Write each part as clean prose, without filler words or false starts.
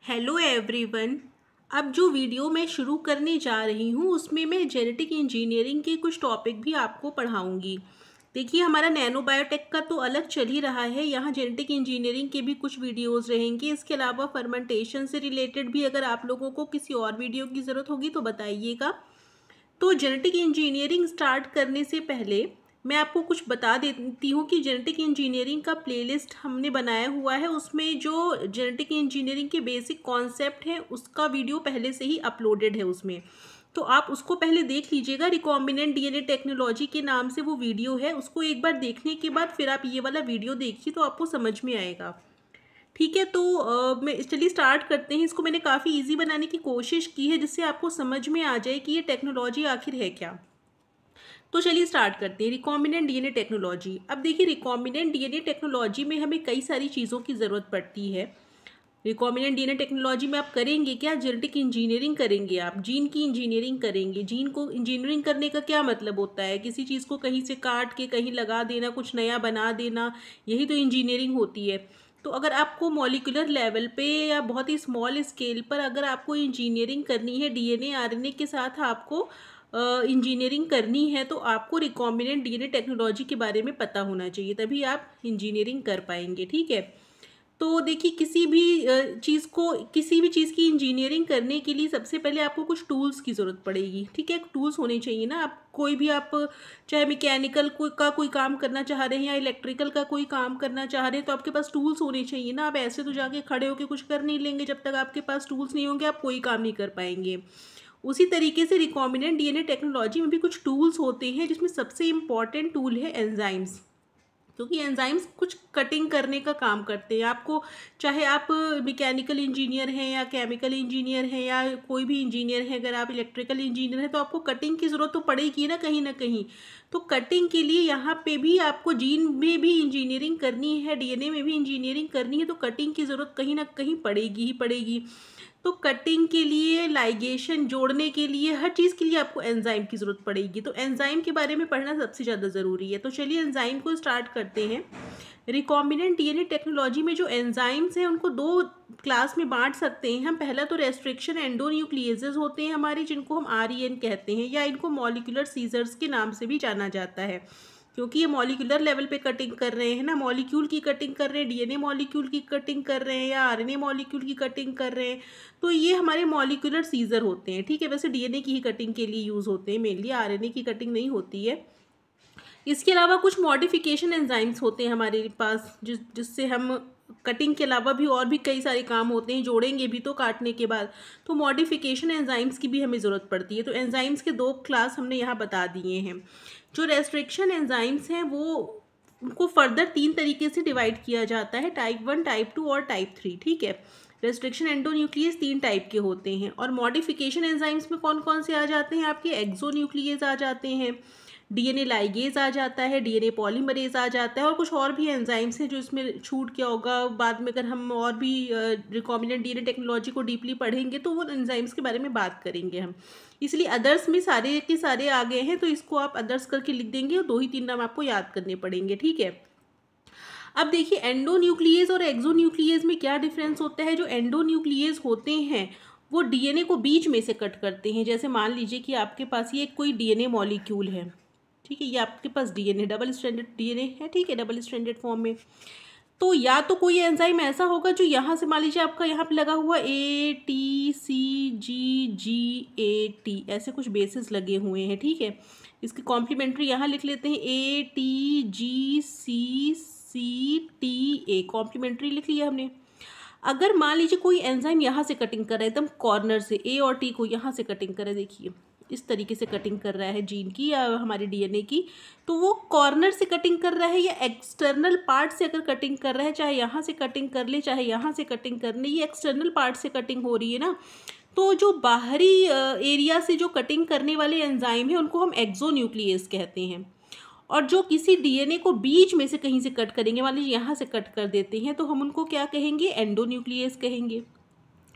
Hello everyone. अब जो video मैं शुरू करने जा रही हूँ उसमें मैं जेनेटिक इंजीनियरिंग के कुछ टॉपिक भी आपको पढ़ाऊँगी। देखिए, हमारा नैनो बायोटेक का तो अलग चल ही रहा है, यहाँ जेनेटिक इंजीनियरिंग के भी कुछ वीडियोस रहेंगे। इसके अलावा फर्मेंटेशन से रिलेटेड भी अगर आप लोगों को किसी और वीडियो की ज़रूरत होगी तो बताइएगा। तो जेनेटिक इंजीनियरिंग स्टार्ट करने से पहले मैं आपको कुछ बता देती हूँ कि जेनेटिक इंजीनियरिंग का प्लेलिस्ट हमने बनाया हुआ है। उसमें जो जेनेटिक इंजीनियरिंग के बेसिक कॉन्सेप्ट हैं उसका वीडियो पहले से ही अपलोडेड है उसमें, तो आप उसको पहले देख लीजिएगा। रिकॉम्बिनेंट डीएनए टेक्नोलॉजी के नाम से वो वीडियो है, उसको एक बार देखने के बाद फिर आप ये वाला वीडियो देखिए तो आपको समझ में आएगा। ठीक है, तो मैं चलिए स्टार्ट करते हैं। इसको मैंने काफ़ी इजी बनाने की कोशिश की है जिससे आपको समझ में आ जाए कि ये टेक्नोलॉजी आखिर है क्या। तो चलिए स्टार्ट करते हैं। Recombinant DNA technology. अब देखिए, रिकॉम्बिनेंट डीएनए टेक्नोलॉजी में हमें कई सारी चीज़ों की ज़रूरत पड़ती है। रिकॉम्बिनेंट डीएनए टेक्नोलॉजी में आप करेंगे क्या? जेनेटिक इंजीनियरिंग करेंगे, आप जीन की इंजीनियरिंग करेंगे। जीन को इंजीनियरिंग करने का क्या मतलब होता है? किसी चीज़ को कहीं से काट के कहीं लगा देना, कुछ नया बना देना, यही तो इंजीनियरिंग होती है। तो अगर आपको मॉलिक्यूलर लेवल पे या बहुत ही स्मॉल स्केल पर अगर आपको इंजीनियरिंग करनी है, डीएनए आरएनए के साथ आपको इंजीनियरिंग करनी है, तो आपको रिकॉम्बिनेंट डीएनए टेक्नोलॉजी के बारे में पता होना चाहिए, तभी आप इंजीनियरिंग कर पाएंगे। ठीक है, तो देखिए, किसी भी चीज़ की इंजीनियरिंग करने के लिए सबसे पहले आपको कुछ टूल्स की ज़रूरत पड़ेगी। ठीक है, टूल्स होने चाहिए ना। आप कोई भी आप चाहे मैकेनिकल का कोई काम करना चाह रहे हैं या इलेक्ट्रिकल का कोई काम करना चाह रहे हैं, तो आपके पास टूल्स होने चाहिए ना। आप ऐसे तो जाके खड़े होकर कुछ कर नहीं लेंगे, जब तक आपके पास टूल्स नहीं होंगे आप कोई काम नहीं कर पाएंगे। उसी तरीके से रिकॉम्बिनेंट डीएनए टेक्नोलॉजी में भी कुछ टूल्स होते हैं, जिसमें सबसे इम्पॉर्टेंट टूल है एंजाइम्स। क्योंकि एंजाइम्स कुछ कटिंग करने का काम करते हैं। आपको चाहे आप मैकेनिकल इंजीनियर हैं या केमिकल इंजीनियर हैं या कोई भी इंजीनियर है, अगर आप इलेक्ट्रिकल इंजीनियर हैं तो आपको कटिंग की ज़रूरत तो पड़ेगी ना कहीं ना कहीं। तो कटिंग के लिए यहाँ पे भी आपको जीन में भी इंजीनियरिंग करनी है, डीएनए में भी इंजीनियरिंग करनी है, तो कटिंग की ज़रूरत कहीं ना कहीं पड़ेगी ही पड़ेगी। तो कटिंग के लिए, लाइगेशन जोड़ने के लिए, हर चीज़ के लिए आपको एंजाइम की ज़रूरत पड़ेगी। तो एंजाइम के बारे में पढ़ना सबसे ज़्यादा ज़रूरी है। तो चलिए एंजाइम को स्टार्ट करते हैं। रिकॉम्बिनेंट डीएनए टेक्नोलॉजी में जो एंजाइम्स हैं उनको दो क्लास में बांट सकते हैं हम। पहला तो रेस्ट्रिक्शन एंडोन्यूक्लिएजेस होते हैं हमारे, जिनको हम आरईएन कहते हैं, या इनको मॉलिक्यूलर सीजर्स के नाम से भी जाना जाता है, क्योंकि ये मॉलिक्यूलर लेवल पे कटिंग कर रहे हैं ना। मॉलिक्यूल की कटिंग कर रहे हैं, डीएनए मॉलिक्यूल की कटिंग कर रहे हैं या आरएनए मॉलिक्यूल की कटिंग कर रहे हैं, तो ये हमारे मॉलिक्यूलर सीजर होते हैं। ठीक है, वैसे डीएनए की ही कटिंग के लिए यूज़ होते हैं मेनली, आरएनए की कटिंग नहीं होती है। इसके अलावा कुछ मॉडिफिकेशन एंजाइम्स होते हैं हमारे पास, जिससे हम कटिंग के अलावा भी और भी कई सारे काम होते हैं, जोड़ेंगे भी तो काटने के बाद, तो मॉडिफिकेशन एंजाइम्स की भी हमें ज़रूरत पड़ती है। तो एंजाइम्स के दो क्लास हमने यहाँ बता दिए हैं। जो रेस्ट्रिक्शन एंजाइम्स हैं वो उनको फर्दर 3 तरीके से डिवाइड किया जाता है, टाइप 1, टाइप 2 और टाइप 3। ठीक है, रेस्ट्रिक्शन एंडोन्यूक्लियस 3 टाइप के होते हैं। और मॉडिफिकेशन एंजाइम्स में कौन कौन से आ जाते हैं? आपके एक्सोन्यूक्लियस आ जाते हैं, डीएनए लाइगेज आ जाता है, डीएनए पॉलीमरेज आ जाता है, और कुछ और भी एंजाइम्स हैं जो इसमें छूट क्या होगा बाद में। अगर हम और भी रिकॉम्बिनेंट डीएनए टेक्नोलॉजी को डीपली पढ़ेंगे तो वो एंजाइम्स के बारे में बात करेंगे हम। इसलिए अदर्स में सारे के सारे आ गए हैं, तो इसको आप अदर्स करके लिख देंगे और 2 ही 3 नाम आपको याद करने पड़ेंगे। ठीक है, अब देखिए एंडोन्यूक्लियस और एक्सोन्यूक्लियस में क्या डिफरेंस होता है। जो एंडोन्यूक्लियस होते हैं वो डीएनए को बीच में से कट करते हैं। जैसे मान लीजिए कि आपके पास ये कोई डीएनए मॉलिक्यूल है, ठीक है, ये आपके पास डीएनए डबल स्ट्रैंडेड डीएनए है, ठीक है, डबल स्ट्रैंडेड फॉर्म में। तो या तो कोई एंजाइम ऐसा होगा जो यहाँ से, मान लीजिए आपका यहाँ पे लगा हुआ ATCGGAT, ऐसे कुछ बेसिस लगे हुए हैं। ठीक है, इसकी कॉम्प्लीमेंट्री यहाँ लिख लेते हैं, ATGCCTA, कॉम्प्लीमेंट्री लिख लिया हमने। अगर मान लीजिए कोई एंजाइम यहाँ से कटिंग कर रहा है, एकदम कॉर्नर से A और T को यहाँ से कटिंग कर रहा है, देखिए इस तरीके से कटिंग कर रहा है जीन की या हमारे डीएनए की, तो वो कॉर्नर से कटिंग कर रहा है या एक्सटर्नल पार्ट से अगर कटिंग कर रहा है, चाहे यहाँ से कटिंग कर ले चाहे यहाँ से कटिंग कर ले, ये एक्सटर्नल पार्ट से कटिंग हो रही है ना, तो जो बाहरी एरिया से जो कटिंग करने वाले एंजाइम है उनको हम एक्सोन्यूक्लियस कहते हैं। और जो किसी डीएनए को बीच में से कहीं से कट करेंगे, मान लीजिए यहाँ से कट कर देते हैं, तो हम उनको क्या कहेंगे? एंडोन्यूक्लियस कहेंगे।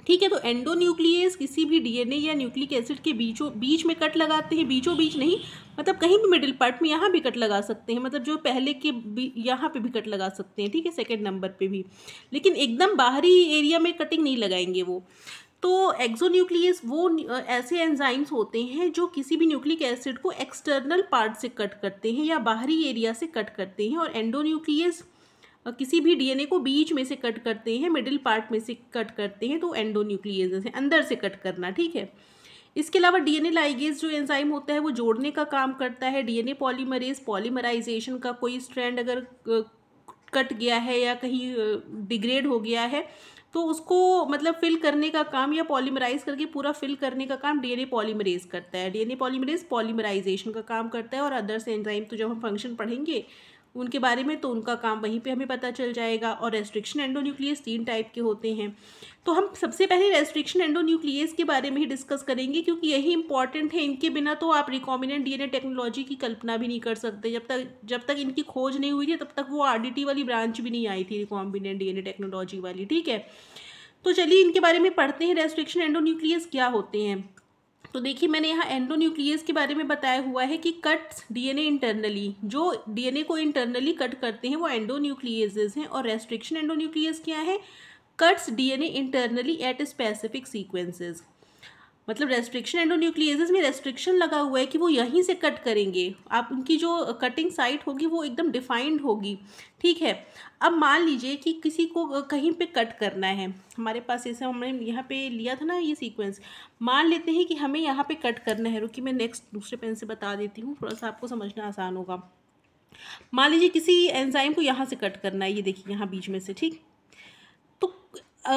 ठीक है। तो एंडोन्यूक्लियस किसी भी डीएनए या न्यूक्लिक एसिड के बीच में कट लगाते हैं, बीचों बीच नहीं, मतलब कहीं भी मिडिल पार्ट में, यहाँ भी कट लगा सकते हैं, मतलब जो पहले के यहाँ पे भी कट लगा सकते हैं, ठीक है, सेकेंड नंबर पे भी, लेकिन एकदम बाहरी एरिया में कटिंग नहीं लगाएंगे वो। तो एक्सोन्यूक्लियस वो ऐसे एंजाइम्स होते हैं जो किसी भी न्यूक्लिक एसिड को एक्सटर्नल पार्ट से कट करते हैं या बाहरी एरिया से कट करते हैं, और एंडोन्यूक्लियस किसी भी डीएनए को बीच में से कट करते हैं, मिडिल पार्ट में से कट करते हैं, तो एंडोन्यूक्लियस है, अंदर से कट करना, ठीक है। इसके अलावा डीएनए लाइगेज जो एंजाइम होता है वो जोड़ने का काम करता है। डीएनए पॉलीमरेज पॉलीमराइजेशन का कोई स्ट्रैंड अगर कट गया है या कहीं डिग्रेड हो गया है तो उसको मतलब फिल करने का काम या पॉलीमराइज करके पूरा फिल करने का काम डीएनए पॉलीमरेज करता है। डीएनए पॉलीमरेज पॉलीमराइजेशन का काम करता है, और अदर्स एंजाइम तो जब हम फंक्शन पढ़ेंगे उनके बारे में तो उनका काम वहीं पे हमें पता चल जाएगा। और रेस्ट्रिक्शन एंडोन्यूक्लियस 3 टाइप के होते हैं। तो हम सबसे पहले रेस्ट्रिक्शन एंडोन्यूक्लियस के बारे में ही डिस्कस करेंगे, क्योंकि यही इंपॉर्टेंट है। इनके बिना तो आप रिकॉम्बिनेंट डीएनए टेक्नोलॉजी की कल्पना भी नहीं कर सकते। जब तक इनकी खोज नहीं हुई थी तब तक वो आरडीटी वाली ब्रांच भी नहीं आई थी, रिकॉम्बिनेंट डीएनए टेक्नोलॉजी वाली, ठीक है। तो चलिए इनके बारे में पढ़ते हैं, रेस्ट्रिक्शन एंडोन्यूक्लियस क्या होते हैं। तो देखिए मैंने यहाँ एंडोन्यूक्लियस के बारे में बताया हुआ है कि कट्स डीएनए इंटरनली, जो डीएनए को इंटरनली कट करते हैं वो एंडोन्यूक्लियसेस हैं। और रेस्ट्रिक्शन एंडोन्यूक्लियस क्या है? Cuts DNA internally at specific sequences. मतलब रेस्ट्रिक्शन एंडोन्यूक्लियसेस में रेस्ट्रिक्शन लगा हुआ है कि वो यहीं से कट करेंगे, आप उनकी जो कटिंग साइट होगी वो एकदम डिफाइंड होगी, ठीक है। अब मान लीजिए कि किसी को कहीं पे कट करना है, हमारे पास ऐसे हमने यहाँ पे लिया था ना ये सीक्वेंस, मान लेते हैं कि हमें यहाँ पे कट करना है। रुकिए मैं नेक्स्ट दूसरे पेन से बता देती हूँ, थोड़ा सा आपको समझना आसान होगा। मान लीजिए किसी एंजाइम को यहाँ से कट करना है, ये देखिए यहाँ बीच में से, ठीक। तो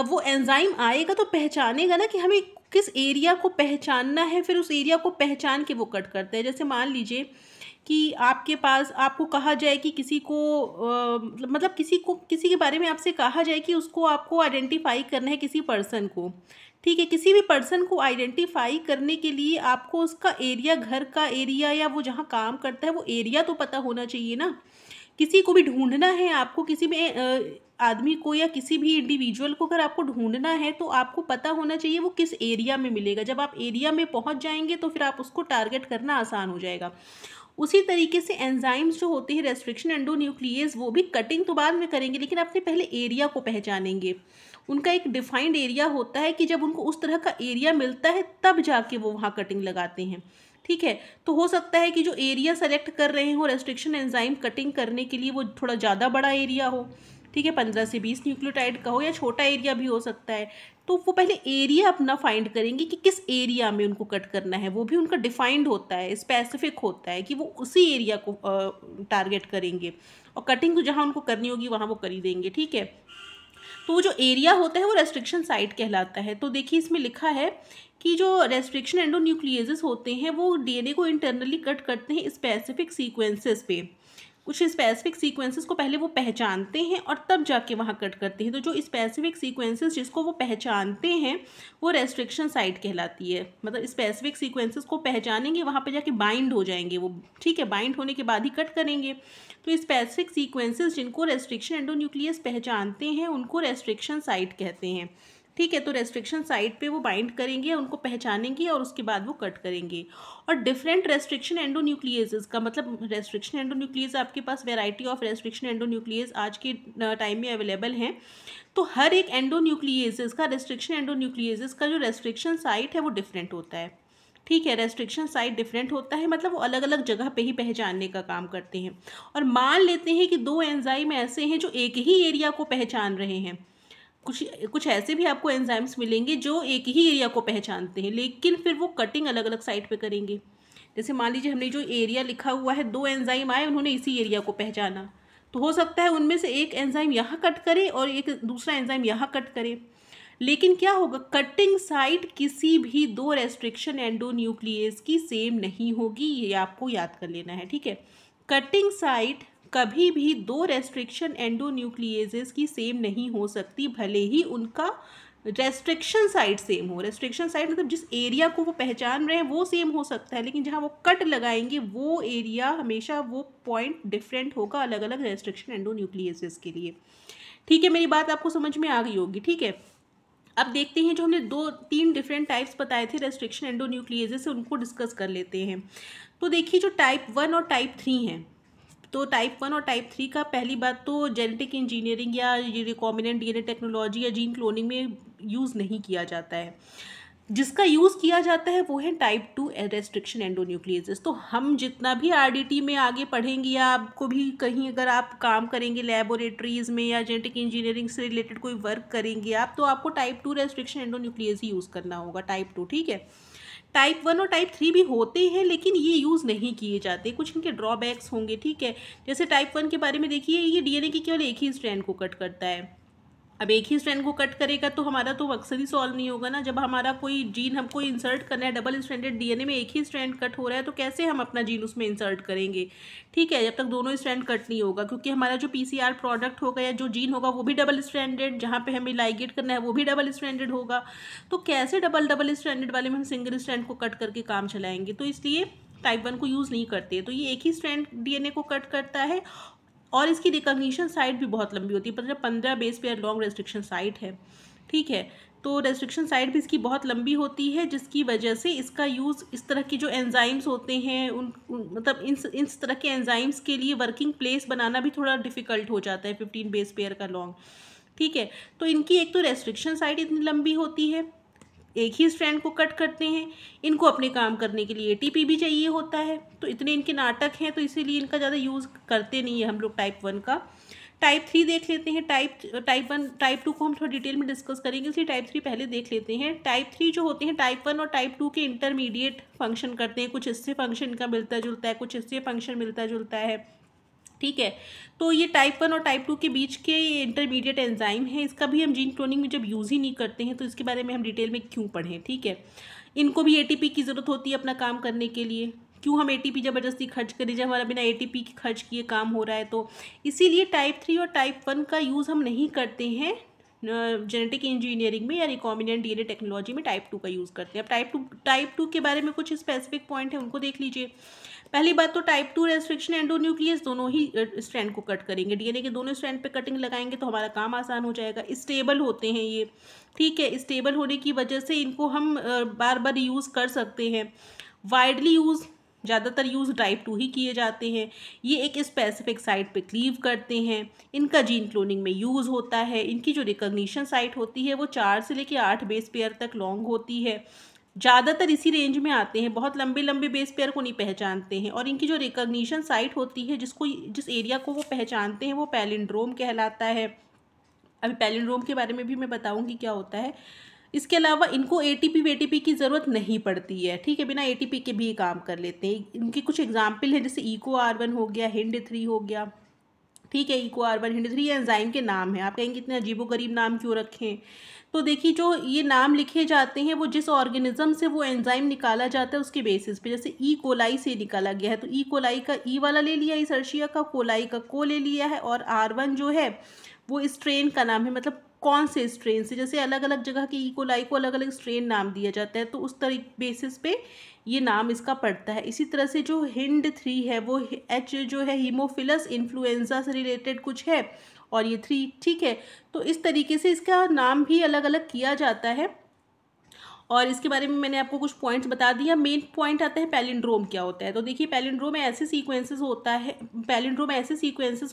वो एंजाइम आएगा तो पहचानेगा ना कि हमें किस एरिया को पहचानना है, फिर उस एरिया को पहचान के वो कट करते हैं। जैसे मान लीजिए कि आपके पास आपको कहा जाए कि किसी को मतलब किसी के बारे में आपसे कहा जाए कि उसको आपको आइडेंटिफाई करना है, किसी पर्सन को, ठीक है। किसी भी पर्सन को आइडेंटिफाई करने के लिए आपको उसका एरिया, घर का एरिया या वो जहाँ काम करता है वो एरिया तो पता होना चाहिए ना। किसी को भी ढूंढना है आपको, किसी भी आदमी को या किसी भी इंडिविजुअल को अगर आपको ढूंढना है तो आपको पता होना चाहिए वो किस एरिया में मिलेगा। जब आप एरिया में पहुंच जाएंगे तो फिर आप उसको टारगेट करना आसान हो जाएगा। उसी तरीके से एंजाइम्स जो होते हैं रेस्ट्रिक्शन एंडोन्यूक्लियस, वो भी कटिंग तो बाद में करेंगे लेकिन अपने पहले एरिया को पहचानेंगे। उनका एक डिफाइंड एरिया होता है कि जब उनको उस तरह का एरिया मिलता है तब जाके वो वहाँ कटिंग लगाते हैं, ठीक है। तो हो सकता है कि जो एरिया सेलेक्ट कर रहे हो रेस्ट्रिक्शन एंजाइम कटिंग करने के लिए वो थोड़ा ज़्यादा बड़ा एरिया हो, ठीक है, 15 से 20 न्यूक्लियोटाइड का हो, या छोटा एरिया भी हो सकता है। तो वो पहले एरिया अपना फाइंड करेंगे कि किस एरिया में उनको कट करना है। वो भी उनका डिफाइंड होता है, स्पेसिफिक होता है कि वो उसी एरिया को टारगेट करेंगे, और कटिंग तो जहाँ उनको करनी होगी वहाँ वो कर ही देंगे, ठीक है। तो वो जो एरिया होता है वो रेस्ट्रिक्शन साइट कहलाता है। तो देखिए इसमें लिखा है कि जो रेस्ट्रिक्शन एंडोन्यूक्लियसेस होते हैं वो डीएनए को इंटरनली कट करते हैं स्पेसिफिक सीक्वेंसेस पे। कुछ स्पेसिफिक सीक्वेंसेस को पहले वो पहचानते हैं और तब जाके वहाँ कट करते हैं। तो जो स्पेसिफिक सीक्वेंसेस जिसको वो पहचानते हैं वो रेस्ट्रिक्शन साइट कहलाती है। मतलब स्पेसिफिक सीक्वेंसेस को पहचानेंगे, वहाँ पे जाके बाइंड हो जाएंगे वो, ठीक है, बाइंड होने के बाद ही कट करेंगे। तो स्पेसिफिक सीक्वेंसेस जिनको रेस्ट्रिक्शन एंडोन्यूक्लियस पहचानते हैं उनको रेस्ट्रिक्शन साइट कहते हैं, ठीक है। तो रेस्ट्रिक्शन साइट पे वो बाइंड करेंगे, उनको पहचानेंगे और उसके बाद वो कट करेंगे। और डिफरेंट रेस्ट्रिक्शन एंडोन्यूक्लियसेस का मतलब, रेस्ट्रिक्शन एंडोन्यूक्लियस आपके पास वैरायटी ऑफ रेस्ट्रिक्शन एंडोन्यूक्लियस आज के टाइम में अवेलेबल हैं। तो हर एक एंडोन्यूक्लियसेस का, रेस्ट्रिक्शन एंडोन्यूक्लियसेस का जो रेस्ट्रिक्शन साइट है वो डिफरेंट होता है, ठीक है। रेस्ट्रिक्शन साइट डिफरेंट होता है, मतलब वो अलग अलग जगह पे ही पहचानने का काम करते हैं। और मान लेते हैं कि 2 एंजाइम ऐसे हैं जो एक ही एरिया को पहचान रहे हैं। कुछ ऐसे भी आपको एंजाइम्स मिलेंगे जो एक ही एरिया को पहचानते हैं लेकिन फिर वो कटिंग अलग अलग साइट पे करेंगे। जैसे मान लीजिए हमने जो एरिया लिखा हुआ है, 2 एंजाइम आए, उन्होंने इसी एरिया को पहचाना, तो हो सकता है उनमें से एक एंजाइम यहाँ कट करे और एक दूसरा एंजाइम यहाँ कट करे। लेकिन क्या होगा, कटिंग साइट किसी भी 2 रेस्ट्रिक्शन एंडोन्यूक्लियस की सेम नहीं होगी, ये आपको याद कर लेना है, ठीक है। कटिंग साइट कभी भी 2 रेस्ट्रिक्शन एंडोन्यूक्लियसेस की सेम नहीं हो सकती, भले ही उनका रेस्ट्रिक्शन साइट सेम हो। रेस्ट्रिक्शन साइट मतलब जिस एरिया को वो पहचान रहे हैं वो सेम हो सकता है, लेकिन जहाँ वो कट लगाएंगे वो एरिया हमेशा, वो पॉइंट डिफरेंट होगा अलग अलग रेस्ट्रिक्शन एंडोन्यूक्लियसेस के लिए, ठीक है। मेरी बात आपको समझ में आ गई होगी, ठीक है। अब देखते हैं जो हमने 2-3 डिफरेंट टाइप्स बताए थे रेस्ट्रिक्शन एंडोन्यूक्लिएजेस से, उनको डिस्कस कर लेते हैं। तो देखिए जो टाइप 1 और टाइप 3 हैं, तो टाइप 1 और टाइप 3 का पहली बात तो जेनेटिक इंजीनियरिंग या ये रिकॉम्बिनेंट डीएनए टेक्नोलॉजी या जीन क्लोनिंग में यूज़ नहीं किया जाता है। जिसका यूज़ किया जाता है वो है टाइप 2 रेस्ट्रिक्शन एंडोन्यूक्लिएजेस। तो हम जितना भी आरडीटी में आगे पढ़ेंगे या आपको भी कहीं अगर आप काम करेंगे लैबोरेटरीज़ में या जेनेटिक इंजीनियरिंग से रिलेटेड कोई वर्क करेंगे आप, तो आपको टाइप 2 रेस्ट्रिक्शन एंडोन्यूक्लिएज ही यूज़ करना होगा, टाइप 2, ठीक है। टाइप 1 और टाइप 3 भी होते हैं लेकिन ये यूज़ नहीं किए जाते, कुछ इनके ड्रॉबैक्स होंगे, ठीक है। जैसे टाइप 1 के बारे में देखिए, ये डीएनए की केवल एक ही स्ट्रैंड को कट करता है। अब एक ही स्ट्रैंड को कट करेगा तो हमारा तो मकसद ही सॉल्व नहीं होगा ना। जब हमारा कोई जीन हमको इंसर्ट करना है, डबल स्ट्रैंडेड डीएनए में एक ही स्ट्रैंड कट हो रहा है, तो कैसे हम अपना जीन उसमें इंसर्ट करेंगे, ठीक है, जब तक दोनों स्ट्रैंड कट नहीं होगा। क्योंकि हमारा जो पीसीआर प्रोडक्ट होगा या जो जीन होगा वो भी डबल स्ट्रैंडेड, जहाँ पे हमें लाइगेट करना है वो भी डबल स्ट्रैंडेड होगा। तो कैसे डबल स्ट्रैंडेड वाले में हम सिंगल स्ट्रैंड को कट करके काम चलाएंगे। तो इसलिए टाइप 1 को यूज़ नहीं करते। तो ये एक ही स्ट्रैंड डीएनए को कट करता है और इसकी रिकॉग्निशन साइट भी बहुत लंबी होती है, 15 base pair long restriction site है, ठीक है। तो रेस्ट्रिक्शन साइट भी इसकी बहुत लंबी होती है, जिसकी वजह से इसका यूज़ इस तरह की जो एंजाइम्स होते हैं मतलब इस तरह के एंजाइम्स के लिए वर्किंग प्लेस बनाना भी थोड़ा डिफ़िकल्ट हो जाता है 15 बेस पेयर का लॉन्ग, ठीक है। तो इनकी एक तो रेस्ट्रिक्शन साइट इतनी लंबी होती है, एक ही स्ट्रैंड को कट करते हैं, इनको अपने काम करने के लिए एटीपी भी चाहिए होता है, तो इतने इनके नाटक हैं, तो इसीलिए इनका ज़्यादा यूज़ करते नहीं है हम लोग टाइप 1 का। टाइप 3 देख लेते हैं। टाइप 1 टाइप 2 को हम थोड़ा डिटेल में डिस्कस करेंगे, इसलिए टाइप 3 पहले देख लेते हैं। टाइप 3 जो होते हैं टाइप 1 और टाइप 2 के इंटरमीडिएट फंक्शन करते हैं, कुछ इससे फंक्शन का मिलता जुलता है, कुछ इससे फंक्शन मिलता जुलता है, ठीक है। तो ये टाइप 1 और टाइप 2 के बीच के इंटरमीडिएट एंजाइम है, इसका भी हम जीन क्लोनिंग में जब यूज़ ही नहीं करते हैं, तो इसके बारे में हम डिटेल में क्यों पढ़ें, ठीक है। इनको भी एटीपी की ज़रूरत होती है अपना काम करने के लिए, क्यों हम एटीपी ज़बरदस्ती खर्च करें जब हमारा बिना एटीपी के खर्च किए काम हो रहा है। तो इसीलिए टाइप 3 और टाइप 1 का यूज़ हम नहीं करते हैं जेनेटिक इंजीनियरिंग में या रिकॉम्बिनेंट डीएनए टेक्नोलॉजी में, टाइप 2 का यूज़ करते हैं। अब टाइप 2 के बारे में कुछ स्पेसिफिक पॉइंट है, उनको देख लीजिए। पहली बात तो टाइप 2 रेस्ट्रिक्शन एंडोन्यूक्लियस दोनों ही स्ट्रैंड को कट करेंगे, डीएनए के दोनों स्ट्रैंड पे कटिंग लगाएंगे तो हमारा काम आसान हो जाएगा। स्टेबल होते हैं ये, ठीक है, स्टेबल होने की वजह से इनको हम बार बार यूज़ कर सकते हैं। वाइडली यूज़, ज़्यादातर यूज़ टाइप 2 ही किए जाते हैं। ये एक स्पेसिफिक साइट पे क्लीव करते हैं, इनका जीन क्लोनिंग में यूज़ होता है। इनकी जो रिकॉग्निशन साइट होती है वो 4 से लेकर 8 बेस पेयर तक लॉन्ग होती है, ज़्यादातर इसी रेंज में आते हैं, बहुत लंबे लंबे बेस पेयर को नहीं पहचानते हैं। और इनकी जो रिकॉग्निशन साइट होती है, जिस एरिया को वो पहचानते हैं, वो पैलिंड्रोम कहलाता है। अभी पैलिंड्रोम के बारे में भी मैं बताऊंगी क्या होता है। इसके अलावा इनको एटीपी की ज़रूरत नहीं पड़ती है, ठीक है, बिना एटीपी के भी काम कर लेते हैं। इनकी कुछ एग्जाम्पल है, जैसे EcoR1 हो गया, HindIII हो गया, ठीक है। EcoR1 HindIII एंजाइम के नाम है। आप कहेंगे इतने अजीबोगरीब नाम क्यों रखें, तो देखिए जो ये नाम लिखे जाते हैं वो जिस ऑर्गेनिज्म से वो एंजाइम निकाला जाता है उसके बेसिस पे। जैसे ई कोलाई से निकाला गया है तो ई कोलाई का ई वाला ले लिया, इसर्शिया का कोलाई का को ले लिया है, और R1 जो है वो स्ट्रेन का नाम है, मतलब कौन से स्ट्रेन से। जैसे अलग अलग जगह के ई कोलाई को अलग अलग स्ट्रेन नाम दिया जाता है, तो उस तरीके बेसिस पे ये नाम इसका पड़ता है। इसी तरह से जो HindIII है वो H जो है हीमोफिलस इन्फ्लुएंजा से रिलेटेड कुछ है, और ये 3, ठीक है। तो इस तरीके से इसका नाम भी अलग अलग किया जाता है। और इसके बारे में मैंने आपको कुछ पॉइंट्स बता दिया। मेन पॉइंट आता है पैलिंड्रोम क्या होता है। तो देखिए पैलिंड्रोम में ऐसे सीक्वेंसेस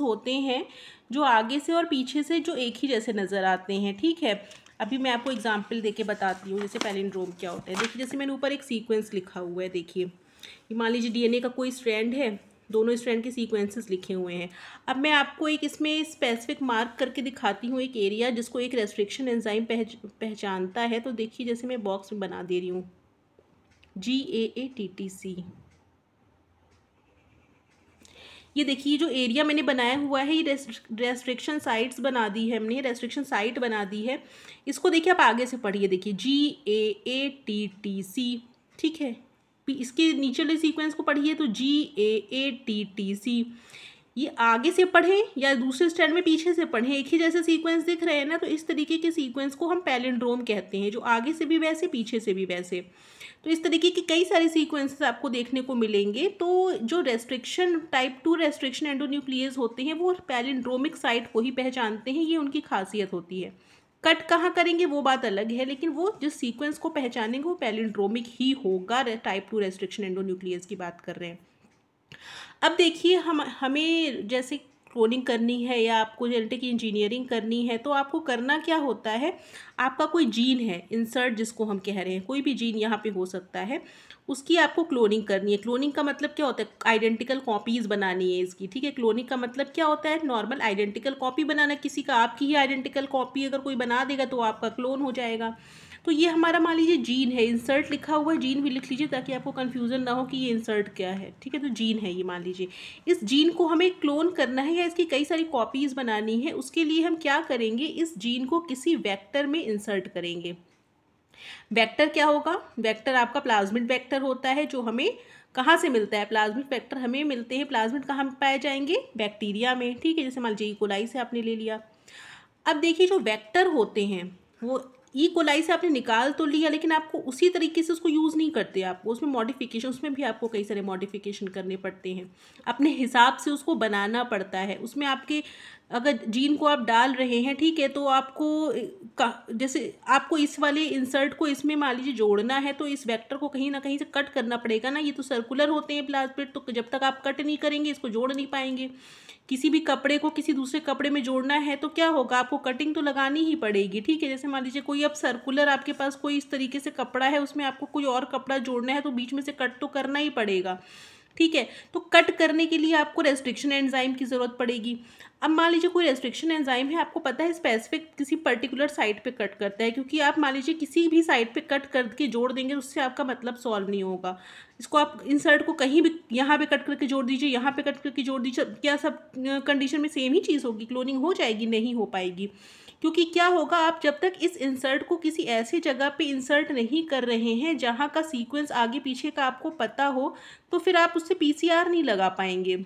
होते हैं जो आगे से और पीछे से जो एक ही जैसे नज़र आते हैं, ठीक है। अभी मैं आपको एग्जांपल देके बताती हूँ जैसे पैलिंड्रोम क्या होता है। देखिए जैसे मैंने ऊपर एक सीक्वेंस लिखा हुआ है, देखिए मान लीजिए डीएनए का कोई स्ट्रैंड है, दोनों स्ट्रैंड के सीक्वेंसेस लिखे हुए हैं। अब मैं आपको एक इसमें स्पेसिफिक मार्क करके दिखाती हूँ एक एरिया जिसको एक रेस्ट्रिक्शन एंजाइम पहचानता है। तो देखिए जैसे मैं बॉक्स में बना दे रही हूँ GAATTC। ये देखिए जो एरिया मैंने बनाया हुआ है ये रेस्ट्रिक्शन साइट्स बना दी है हमने, रेस्ट्रिक्शन साइट बना दी है। इसको देखिए आप आगे से पढ़िए, देखिए GAATTC, ठीक है। इसके नीचे वाले सीक्वेंस को पढ़िए तो GAATTC। ये आगे से पढ़ें या दूसरे स्टैंड में पीछे से पढ़ें, एक ही जैसे सीक्वेंस दिख रहे हैं ना, तो इस तरीके के सीक्वेंस को हम पैलिंड्रोम कहते हैं, जो आगे से भी वैसे पीछे से भी वैसे। तो इस तरीके के कई सारे सीक्वेंसेस आपको देखने को मिलेंगे। तो जो रेस्ट्रिक्शन टाइप 2 रेस्ट्रिक्शन एंडोन्यूक्लियस होते हैं वो पैलिंड्रोमिक साइट को ही पहचानते हैं, ये उनकी खासियत होती है। कट कहाँ करेंगे वो बात अलग है, लेकिन वो जिस सीक्वेंस को पहचानेंगे वो पैलिंड्रोमिक ही होगा। टाइप 2 रेस्ट्रिक्शन एंडोन्यूक्लियस की बात कर रहे हैं। अब देखिए हमें जैसे क्लोनिंग करनी है या आपको जेनेटिक इंजीनियरिंग करनी है, तो आपको करना क्या होता है, आपका कोई जीन है इंसर्ट जिसको हम कह रहे हैं, कोई भी जीन यहाँ पे हो सकता है, उसकी आपको क्लोनिंग करनी है। क्लोनिंग का मतलब क्या होता है, आइडेंटिकल कॉपीज़ बनानी है इसकी, ठीक है। क्लोनिंग का मतलब क्या होता है, नॉर्मल आइडेंटिकल कॉपी बनाना किसी का, आपकी ही आइडेंटिकल कॉपी अगर कोई बना देगा तो आपका क्लोन हो जाएगा। तो ये हमारा मान लीजिए जीन है, इंसर्ट लिखा हुआ है, जीन भी लिख लीजिए ताकि आपको कन्फ्यूज़न ना हो कि ये इंसर्ट क्या है, ठीक है। तो जीन है ये, मान लीजिए इस जीन को हमें क्लोन करना है या इसकी कई सारी कॉपीज़ बनानी है। उसके लिए हम क्या करेंगे, इस जीन को किसी वेक्टर में इंसर्ट करेंगे। वेक्टर क्या होगा, वेक्टर आपका प्लाज्मिड वेक्टर होता है, जो हमें कहाँ से मिलता है, प्लाज्मिड वेक्टर हमें मिलते हैं, प्लाज्मिड कहाँ पाए जाएंगे, बैक्टीरिया में, ठीक है। जैसे मान लीजिए ई कोलाई से आपने ले लिया। अब देखिए जो वेक्टर होते हैं वो ई कोलाई से आपने निकाल तो लिया, लेकिन आपको उसी तरीके से उसको यूज़ नहीं करते, आपको उसमें मॉडिफिकेशन, उसमें भी आपको कई सारे मॉडिफिकेशन करने पड़ते हैं, अपने हिसाब से उसको बनाना पड़ता है। उसमें आपके अगर जीन को आप डाल रहे हैं, ठीक है, तो आपको जैसे आपको इस वाले इंसर्ट को इसमें मान लीजिए जोड़ना है, तो इस वेक्टर को कहीं ना कहीं से कट करना पड़ेगा ना। ये तो सर्कुलर होते हैं प्लाज्मिड, तो जब तक आप कट नहीं करेंगे इसको जोड़ नहीं पाएंगे। किसी भी कपड़े को किसी दूसरे कपड़े में जोड़ना है तो क्या होगा, आपको कटिंग तो लगानी ही पड़ेगी, ठीक है। जैसे मान लीजिए कोई अब सर्कुलर आपके पास कोई इस तरीके से कपड़ा है, उसमें आपको कोई और कपड़ा जोड़ना है, तो बीच में से कट तो करना ही पड़ेगा, ठीक है। तो कट करने के लिए आपको रेस्ट्रिक्शन एंजाइम की ज़रूरत पड़ेगी। अब मान लीजिए कोई रेस्ट्रिक्शन एंजाइम है, आपको पता है स्पेसिफिक किसी पर्टिकुलर साइट पे कट करता है, क्योंकि आप मान लीजिए किसी भी साइट पे कट करके जोड़ देंगे, उससे आपका मतलब सॉल्व नहीं होगा। इसको आप इंसर्ट को कहीं भी यहाँ पे कट करके जोड़ दीजिए, यहाँ पे कट करके जोड़ दीजिए, क्या सब कंडीशन में सेम ही चीज़ होगी, क्लोनिंग हो जाएगी, नहीं हो पाएगी। क्योंकि क्या होगा, आप जब तक इस इंसर्ट को किसी ऐसी जगह पे इंसर्ट नहीं कर रहे हैं जहाँ का सीक्वेंस आगे पीछे का आपको पता हो, तो फिर आप उससे पीसीआर नहीं लगा पाएंगे,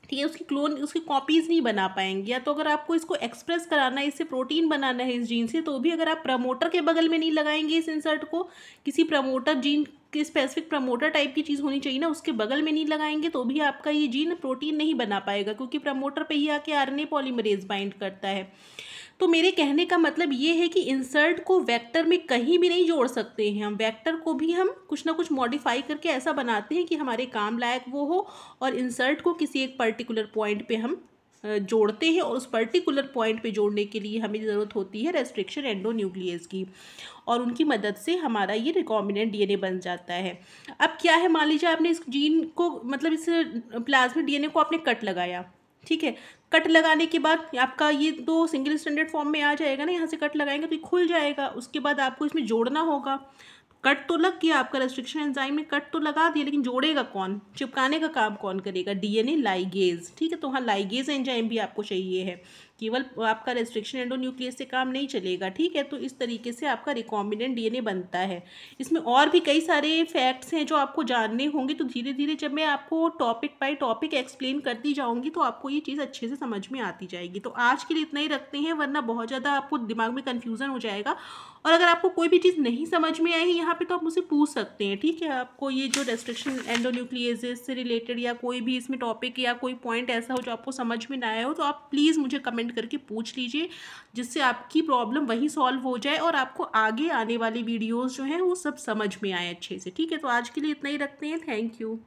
ठीक है। उसकी कॉपीज़ नहीं बना पाएंगे। या तो अगर आपको इसको एक्सप्रेस कराना है, इससे प्रोटीन बनाना है इस जीन से, तो भी अगर आप प्रमोटर के बगल में नहीं लगाएंगे इस इंसर्ट को, किसी प्रमोटर जीन की स्पेसिफिक प्रमोटर टाइप की चीज़ होनी चाहिए ना, उसके बगल में नहीं लगाएंगे, तो भी आपका ये जीन प्रोटीन नहीं बना पाएगा, क्योंकि प्रमोटर पे ही आके आरएनए पॉलीमरेज बाइंड करता है। तो मेरे कहने का मतलब ये है कि इंसर्ट को वेक्टर में कहीं भी नहीं जोड़ सकते हैं हम, वेक्टर को भी हम कुछ ना कुछ मॉडिफाई करके ऐसा बनाते हैं कि हमारे काम लायक वो हो, और इंसर्ट को किसी एक पर्टिकुलर पॉइंट पे हम जोड़ते हैं, और उस पर्टिकुलर पॉइंट पे जोड़ने के लिए हमें ज़रूरत होती है रेस्ट्रिक्शन एंडोन्यूक्लियस की, और उनकी मदद से हमारा ये रिकॉम्बिनेंट डीएनए बन जाता है। अब क्या है, मान लीजिए आपने इस जीन को मतलब इस प्लाज्मिड डीएनए को आपने कट लगाया, ठीक है। कट लगाने के बाद आपका ये तो सिंगल स्टैंडर्ड फॉर्म में आ जाएगा ना, यहाँ से कट लगाएंगे तो ये खुल जाएगा। उसके बाद आपको इसमें जोड़ना होगा, कट तो लग गया आपका, रेस्ट्रिक्शन एंजाइम में कट तो लगा दिया, लेकिन जोड़ेगा कौन, चिपकाने का काम कौन करेगा, डीएनए लाइगेज, ठीक है। तो हाँ, लाइगेज एंजाइम भी आपको चाहिए है, केवल आपका रेस्ट्रिक्शन एंडोन्यूक्लियस से काम नहीं चलेगा, ठीक है। तो इस तरीके से आपका रिकॉम्बिनेंट डीएनए बनता है। इसमें और भी कई सारे फैक्ट्स हैं जो आपको जानने होंगे, तो धीरे धीरे जब मैं आपको टॉपिक बाय टॉपिक एक्सप्लेन करती जाऊँगी तो आपको ये चीज़ अच्छे से समझ में आती जाएगी। तो आज के लिए इतना ही रखते हैं, वरना बहुत ज़्यादा आपको दिमाग में कन्फ्यूज़न हो जाएगा। और अगर आपको कोई भी चीज़ नहीं समझ में आई यहाँ पे, तो आप मुझसे पूछ सकते हैं, ठीक है। आपको ये जो रेस्ट्रिक्शन एंडोन्यूक्लियेसेस से रिलेटेड या कोई भी इसमें टॉपिक या कोई पॉइंट ऐसा हो जो आपको समझ में ना आया हो, तो आप प्लीज़ मुझे कमेंट करके पूछ लीजिए, जिससे आपकी प्रॉब्लम वहीं सॉल्व हो जाए और आपको आगे आने वाली वीडियोज़ जो हैं वो सब समझ में आए अच्छे से, ठीक है। तो आज के लिए इतना ही रखते हैं, थैंक यू।